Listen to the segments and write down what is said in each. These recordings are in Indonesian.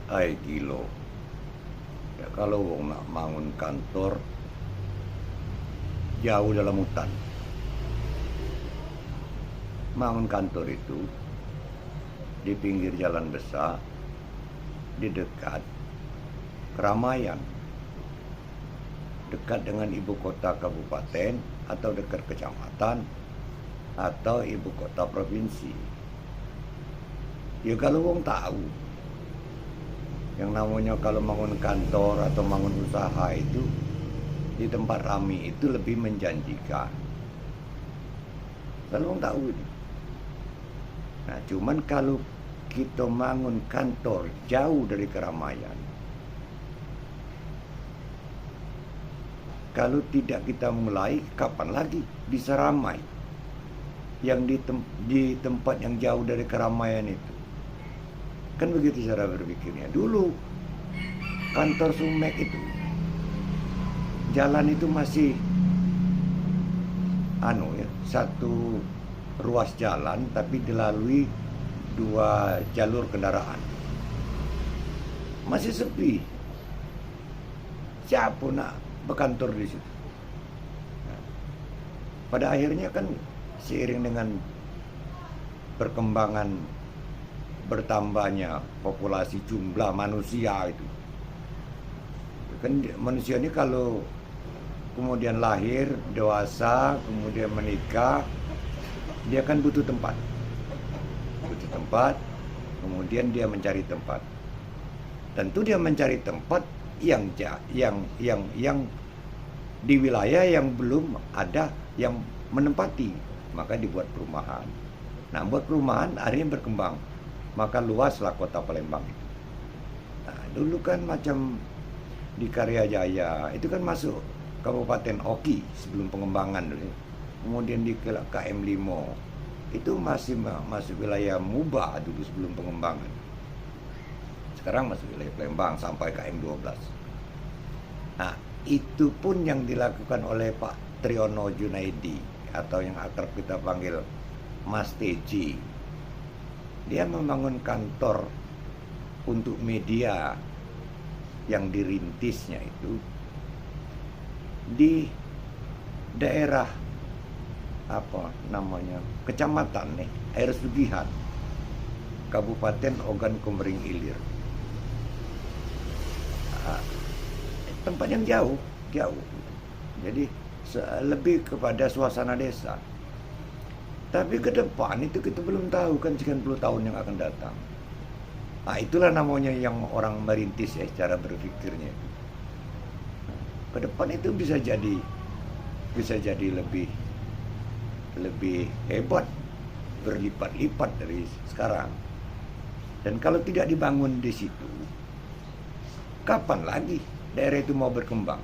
Ai kilo. Ya kalau wong nak bangun kantor jauh dalam hutan. Bangun kantor itu di pinggir jalan besar, di dekat keramaian, dekat dengan ibu kota kabupaten atau dekat kecamatan atau ibu kota provinsi. Ya kalau wong tahu yang namanya kalau bangun kantor atau bangun usaha itu di tempat ramai itu lebih menjanjikan. Kalau wong tahu ini. Nah, cuman kalau kita bangun kantor jauh dari keramaian, kalau tidak kita mulai, kapan lagi bisa ramai? Yang di tempat yang jauh dari keramaian itu. Kan begitu cara berpikirnya. Dulu kantor Sumek itu, jalan itu masih satu ruas jalan tapi dilalui 2 jalur kendaraan. Masih sepi. Siapa nak berkantor di situ? Nah, pada akhirnya kan seiring dengan perkembangan bertambahnya populasi jumlah manusia itu. Kan manusia ini kalau kemudian lahir, dewasa, kemudian menikah, dia kan butuh tempat. Butuh tempat, kemudian dia mencari tempat. Tentu dia mencari tempat yang di wilayah yang belum ada yang menempati, maka dibuat perumahan. Nah, buat perumahan akhirnya berkembang. Maka luaslah kota Palembang itu. Nah, dulu kan macam di Karyajaya itu kan masuk Kabupaten Oki sebelum pengembangan dulu. Kemudian di KM5 itu masih masuk wilayah Muba dulu sebelum pengembangan. Sekarang masuk wilayah Palembang sampai KM12. Nah, itu pun yang dilakukan oleh Pak Triyono Junaidi atau yang akrab kita panggil Mas TJ. Dia membangun kantor untuk media yang dirintisnya itu di daerah kecamatan Air Sugihan, Kabupaten Ogan Komering Ilir. Tempat yang jauh. Jadi lebih kepada suasana desa. Tapi ke depan itu kita belum tahu kan sekian puluh tahun yang akan datang. Nah, itulah namanya yang orang merintis ya cara berpikirnya. Ke depan itu bisa jadi lebih hebat, berlipat-lipat dari sekarang. Dan kalau tidak dibangun di situ, kapan lagi daerah itu mau berkembang?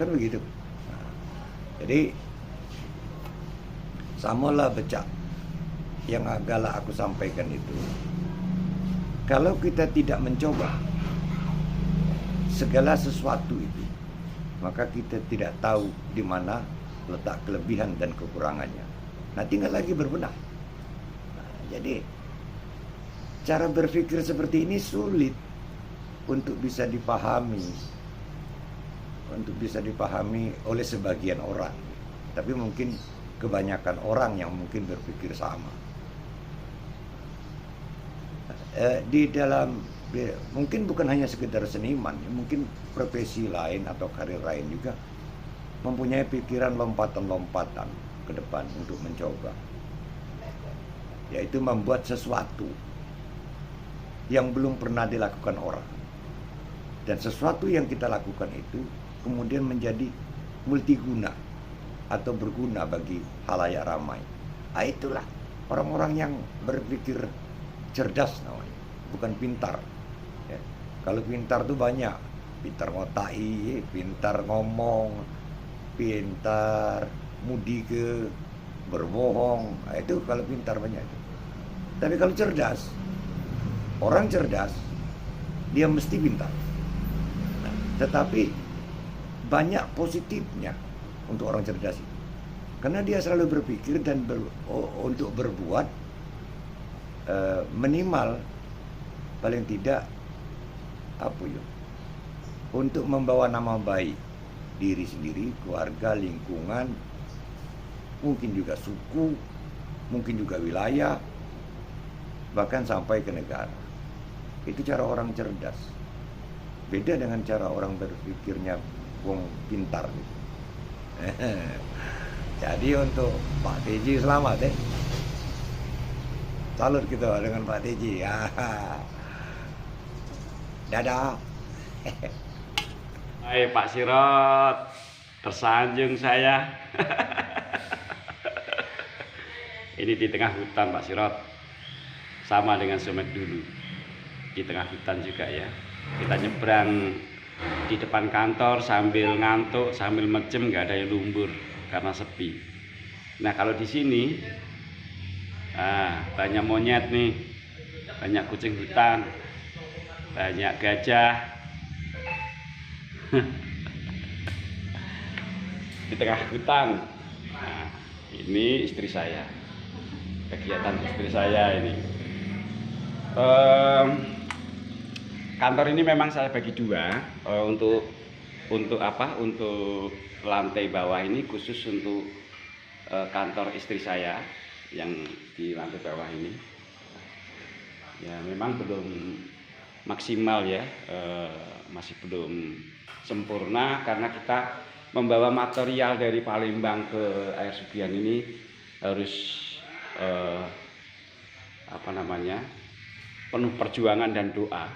Kan begitu. Nah, jadi samalah becak yang agaklah aku sampaikan itu. Kalau kita tidak mencoba segala sesuatu itu, maka kita tidak tahu di mana letak kelebihan dan kekurangannya. Nah, tinggal lagi berbenah. Nah, jadi cara berpikir seperti ini sulit untuk bisa dipahami oleh sebagian orang. Tapi mungkin kebanyakan orang yang mungkin berpikir sama. Mungkin bukan hanya sekedar seniman, mungkin profesi lain atau karir lain juga mempunyai pikiran lompatan-lompatan ke depan untuk mencoba, yaitu membuat sesuatu yang belum pernah dilakukan orang, dan sesuatu yang kita lakukan itu kemudian menjadi multiguna atau berguna bagi halayak ramai. Nah, itulah orang-orang yang berpikir cerdas namanya, bukan pintar. Ya. Kalau pintar tuh banyak, pintar ngotai, pintar ngomong, pintar mudike, berbohong. Nah, itu kalau pintar banyak. Tapi kalau cerdas, orang cerdas, dia mesti pintar. Nah, tetapi banyak positifnya untuk orang cerdas itu, karena dia selalu berpikir dan untuk berbuat minimal paling tidak apa ya, untuk membawa nama baik diri sendiri, keluarga, lingkungan, mungkin juga suku, mungkin juga wilayah, bahkan sampai ke negara. Itu cara orang cerdas. Beda dengan cara orang berpikirnya wong pintar gitu. Jadi untuk Pak Teji selamat ya. Salut kita dengan Pak Teji. Dadah. Hai Pak Sirot, tersanjung saya. Ini di tengah hutan Pak Sirot, sama dengan Sumet dulu, di tengah hutan juga ya. Kita nyebrang di depan kantor sambil ngantuk, sambil mejem, nggak ada yang lumbur karena sepi. Nah kalau di sini, banyak monyet nih, banyak kucing hutan, banyak gajah. Di tengah hutan. Nah, ini istri saya, kegiatan istri saya ini. Kantor ini memang saya bagi dua, untuk apa? Untuk lantai bawah ini khusus untuk kantor istri saya yang di lantai bawah ini. Ya memang belum maksimal ya, masih belum sempurna karena kita membawa material dari Palembang ke Air Sugihan ini harus penuh perjuangan dan doa.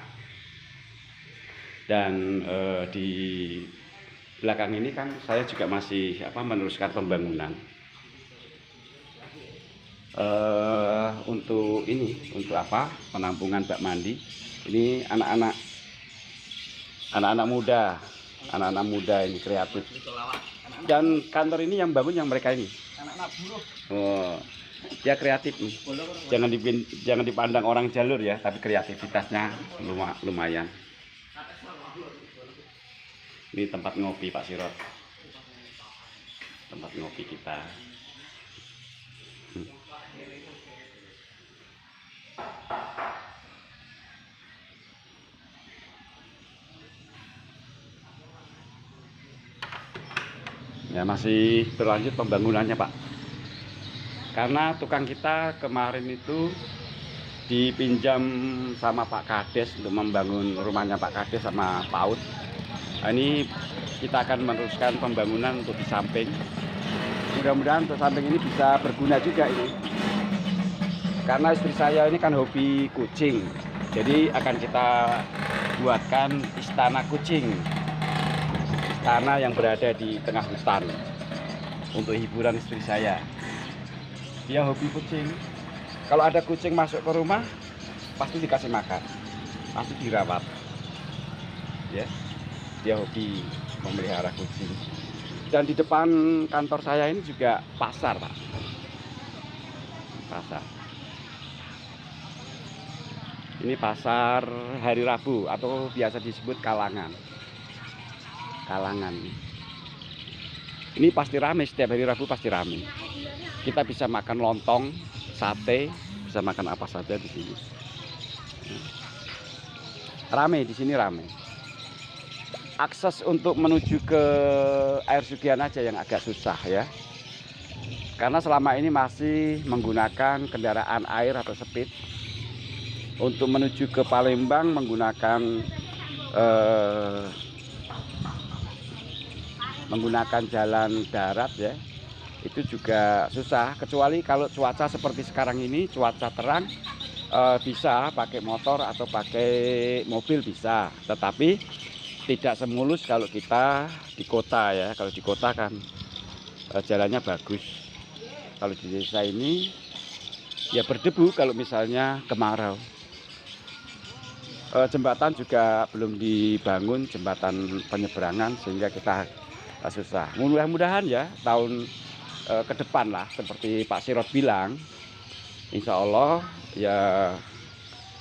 Dan di belakang ini kan saya juga masih meneruskan pembangunan untuk penampungan bak mandi. Ini anak-anak muda ini kreatif. Dan kantor ini yang bangun yang mereka ini. Oh, dia kreatif nih. Jangan dipandang orang jalur ya, tapi kreativitasnya lumayan. Ini tempat ngopi Pak Sirot. Tempat ngopi kita. Ya masih berlanjut pembangunannya Pak. Karena tukang kita kemarin itu dipinjam sama Pak Kades untuk membangun rumahnya Pak Kades sama PAUD. Nah, ini kita akan meneruskan pembangunan untuk di samping. Mudah-mudahan untuk samping ini bisa berguna juga ini. Karena istri saya ini kan hobi kucing. Jadi akan kita buatkan istana kucing. Istana yang berada di tengah hutan untuk hiburan istri saya. Dia hobi kucing. Kalau ada kucing masuk ke rumah, pasti dikasih makan, pasti dirawat. Ya, dia hobi memelihara kucing. Dan di depan kantor saya ini juga pasar, Pak. Pasar. Ini pasar hari Rabu atau biasa disebut Kalangan. Ini pasti ramai, setiap hari Rabu pasti ramai. Kita bisa makan lontong, sate, bisa makan apa saja di sini. Ramai di sini, ramai. Akses untuk menuju ke Air Sugihan aja yang agak susah ya. Karena selama ini masih menggunakan kendaraan air atau speed. Untuk menuju ke Palembang menggunakan jalan darat ya, itu juga susah. Kecuali kalau cuaca seperti sekarang ini, cuaca terang, bisa pakai motor atau pakai mobil bisa. Tetapi tidak semulus kalau kita di kota ya. Kalau di kota kan jalannya bagus. Kalau di desa ini ya berdebu kalau misalnya kemarau. Jembatan juga belum dibangun, jembatan penyeberangan, sehingga kita susah. Mudah-mudahan ya tahun ke depan lah, seperti Pak Sirot bilang, insya Allah ya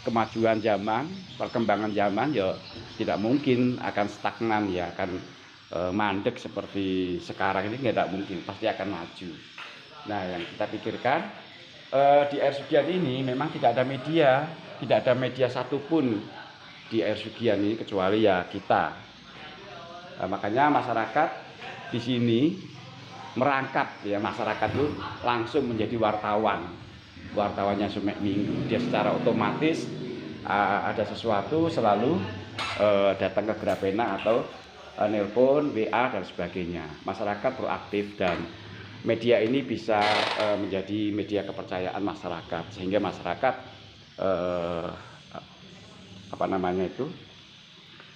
kemajuan zaman, perkembangan zaman ya tidak mungkin akan stagnan ya, akan mandek seperti sekarang ini, tidak mungkin, pasti akan maju. Nah yang kita pikirkan di Air Sugihan ini memang tidak ada media satupun di air sugihan ini kecuali ya kita. Nah, makanya masyarakat di sini merangkap ya, masyarakat itu langsung menjadi wartawannya Sumek Minggu. Dia secara otomatis ada sesuatu selalu datang ke Grapena atau nelpon, WA dan sebagainya. Masyarakat proaktif dan media ini bisa menjadi media kepercayaan masyarakat, sehingga masyarakat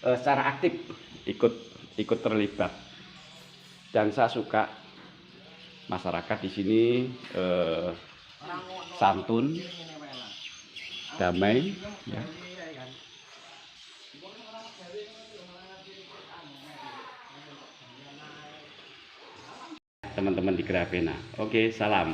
secara aktif ikut terlibat. Dan saya suka masyarakat di sini santun, damai, ya. Teman-teman di Grapena. Oke, salam.